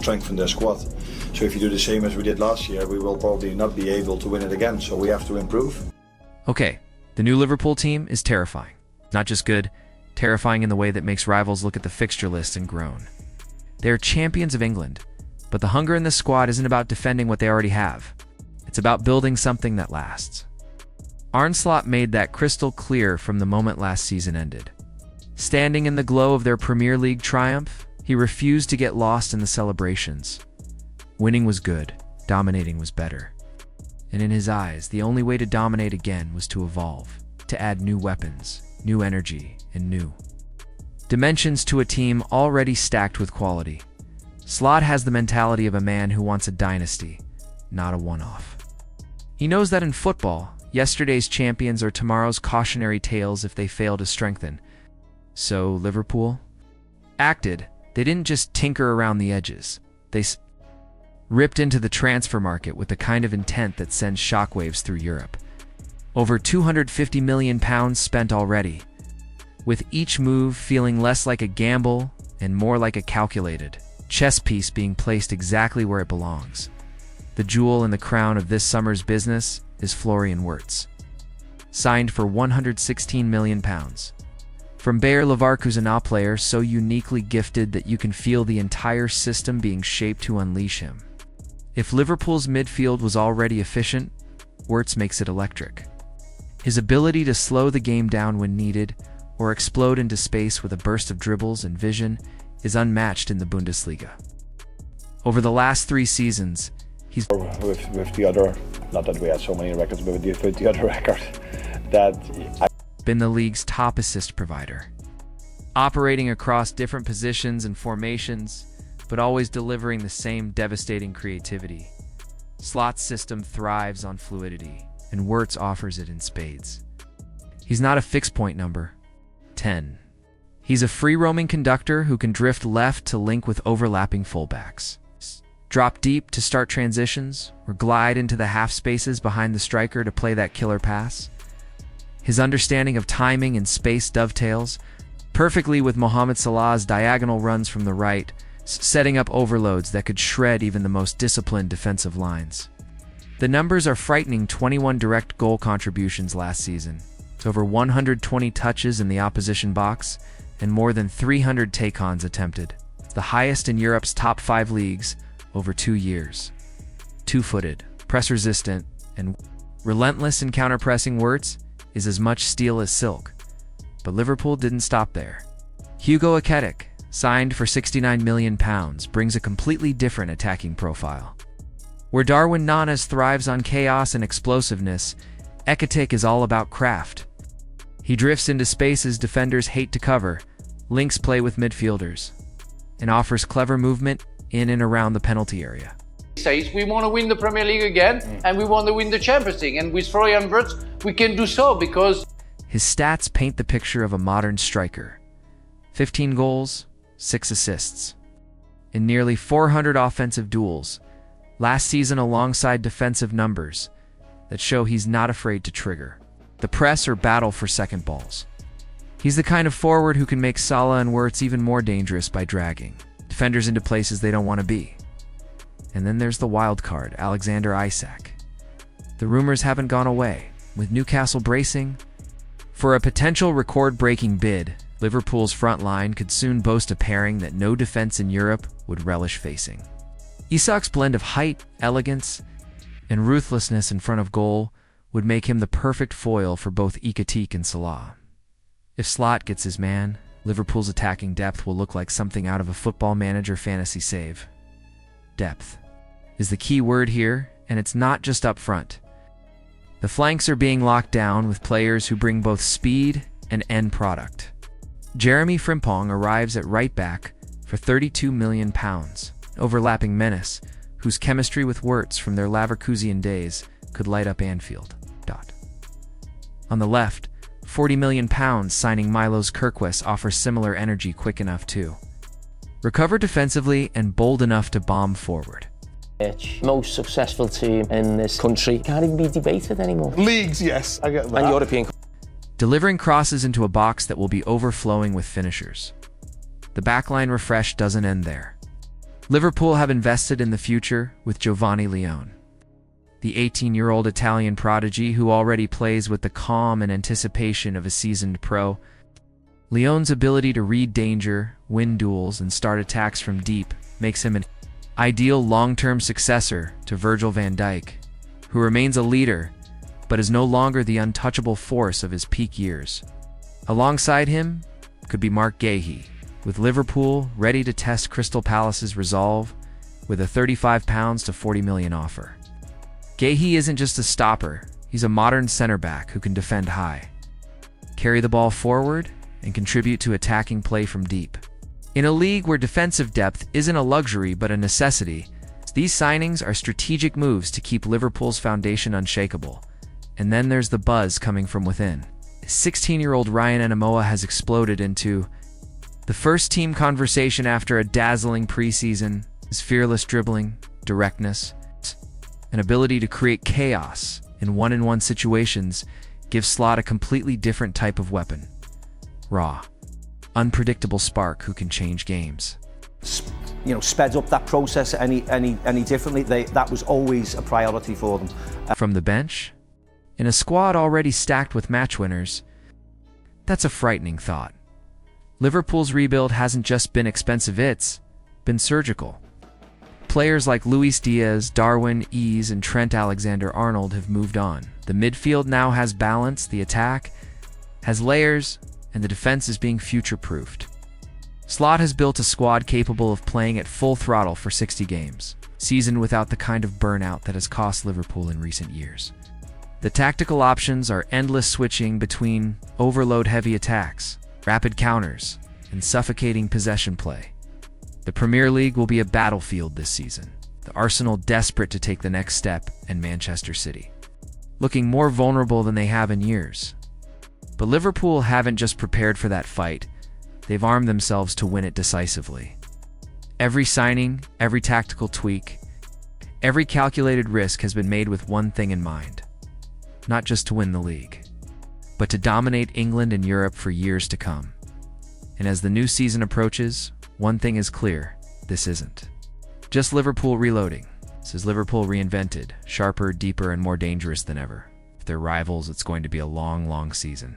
strengthen their squad. So if you do the same as we did last year, we will probably not be able to win it again. So we have to improve. Okay, the new Liverpool team is terrifying. Not just good, terrifying in the way that makes rivals look at the fixture list and groan. They're champions of England, but the hunger in this squad isn't about defending what they already have. It's about building something that lasts. Arne Slot made that crystal clear from the moment last season ended. Standing in the glow of their Premier League triumph, he refused to get lost in the celebrations. Winning was good, dominating was better. And in his eyes, the only way to dominate again was to evolve, to add new weapons, new energy, and new dimensions to a team already stacked with quality. Slot has the mentality of a man who wants a dynasty, not a one-off. He knows that in football, yesterday's champions are tomorrow's cautionary tales if they fail to strengthen. So, Liverpool acted. They didn't just tinker around the edges. They ripped into the transfer market with the kind of intent that sends shockwaves through Europe. Over £250 million spent already, with each move feeling less like a gamble and more like a calculated chess piece being placed exactly where it belongs. The jewel in the crown of this summer's business is Florian Wirtz, signed for £116 million. From Bayer Leverkusen, a player so uniquely gifted that you can feel the entire system being shaped to unleash him. If Liverpool's midfield was already efficient, Wirtz makes it electric. His ability to slow the game down when needed, or explode into space with a burst of dribbles and vision, is unmatched in the Bundesliga. Over the last 3 seasons, he's with the other, not that we had so many records, but with the other record, that been the league's top assist provider, operating across different positions and formations, but always delivering the same devastating creativity. Slot's system thrives on fluidity, and Wirtz offers it in spades. He's not a fixed point number 10. He's a free-roaming conductor who can drift left to link with overlapping fullbacks, drop deep to start transitions, or glide into the half spaces behind the striker to play that killer pass. His understanding of timing and space dovetails perfectly with Mohamed Salah's diagonal runs from the right, setting up overloads that could shred even the most disciplined defensive lines. The numbers are frightening: 21 direct goal contributions last season, over 120 touches in the opposition box, and more than 300 take-ons attempted, the highest in Europe's top 5 leagues over 2 years. Two-footed, press-resistant, and relentless in counter-pressing, Wirtz is as much steel as silk. But Liverpool didn't stop there. Hugo Ekitike, signed for £69 million, brings a completely different attacking profile. Where Darwin Núñez thrives on chaos and explosiveness, Ekitike is all about craft. He drifts into spaces defenders hate to cover, links play with midfielders, and offers clever movement in and around the penalty area. He says we want to win the Premier League again, and we want to win the Champions League, and with Florian Wirtz we can do so because his stats paint the picture of a modern striker. 15 goals, 6 assists, in nearly 400 offensive duels last season, alongside defensive numbers that show he's not afraid to trigger the press or battle for second balls. He's the kind of forward who can make Salah and Wirtz even more dangerous by dragging defenders into places they don't want to be. And then there's the wild card, Alexander Isak. The rumors haven't gone away, with Newcastle bracing for a potential record-breaking bid. Liverpool's front line could soon boast a pairing that no defense in Europe would relish facing. Isak's blend of height, elegance, and ruthlessness in front of goal would make him the perfect foil for both Ekitike and Salah. If Slot gets his man, Liverpool's attacking depth will look like something out of a Football Manager fantasy save. Depth is the key word here, and it's not just up front. The flanks are being locked down with players who bring both speed and end product. Jeremy Frimpong arrives at right back for £32 million, overlapping menace, whose chemistry with Wirtz from their Leverkusen days could light up Anfield. On the left, £40 million signing Milos Kerkez offers similar energy, quick enough to recover defensively and bold enough to bomb forward. Most successful team in this country can't even be debated anymore. Leagues, yes, I get that. And European. Delivering crosses into a box that will be overflowing with finishers. The backline refresh doesn't end there. Liverpool have invested in the future with Giovanni Leone, the 18-year-old Italian prodigy who already plays with the calm and anticipation of a seasoned pro. Leone's ability to read danger, win duels, and start attacks from deep makes him an ideal long-term successor to Virgil van Dijk, who remains a leader but is no longer the untouchable force of his peak years. Alongside him could be Mark Guéhi, with Liverpool ready to test Crystal Palace's resolve with a £35 to £40 million offer. Guéhi isn't just a stopper, he's a modern center-back who can defend high, carry the ball forward, and contribute to attacking play from deep. In a league where defensive depth isn't a luxury but a necessity, these signings are strategic moves to keep Liverpool's foundation unshakable. And then there's the buzz coming from within. 16-year-old Ryan Enamoa has exploded into the first-team conversation after a dazzling preseason. His fearless dribbling, directness, and ability to create chaos in one-on-one situations gives Slot a completely different type of weapon. Raw, unpredictable spark who can change games. Sped up that process any differently. That was always a priority for them. From the bench, in a squad already stacked with match winners, that's a frightening thought. Liverpool's rebuild hasn't just been expensive, it's been surgical. Players like Luis Diaz, Darwin, Ease, and Trent Alexander-Arnold have moved on. The midfield now has balance, the attack has layers, and the defense is being future-proofed. Slot has built a squad capable of playing at full throttle for 60 games, seasoned without the kind of burnout that has cost Liverpool in recent years. The tactical options are endless switching between overload-heavy attacks, rapid counters, and suffocating possession play. The Premier League will be a battlefield this season, the Arsenal desperate to take the next step, and Manchester City looking more vulnerable than they have in years. But Liverpool haven't just prepared for that fight, they've armed themselves to win it decisively. Every signing, every tactical tweak, every calculated risk has been made with one thing in mind. Not just to win the league, but to dominate England and Europe for years to come. And as the new season approaches, one thing is clear, this isn't just Liverpool reloading. This is Liverpool reinvented, sharper, deeper, and more dangerous than ever. If they're rivals, it's going to be a long, long season.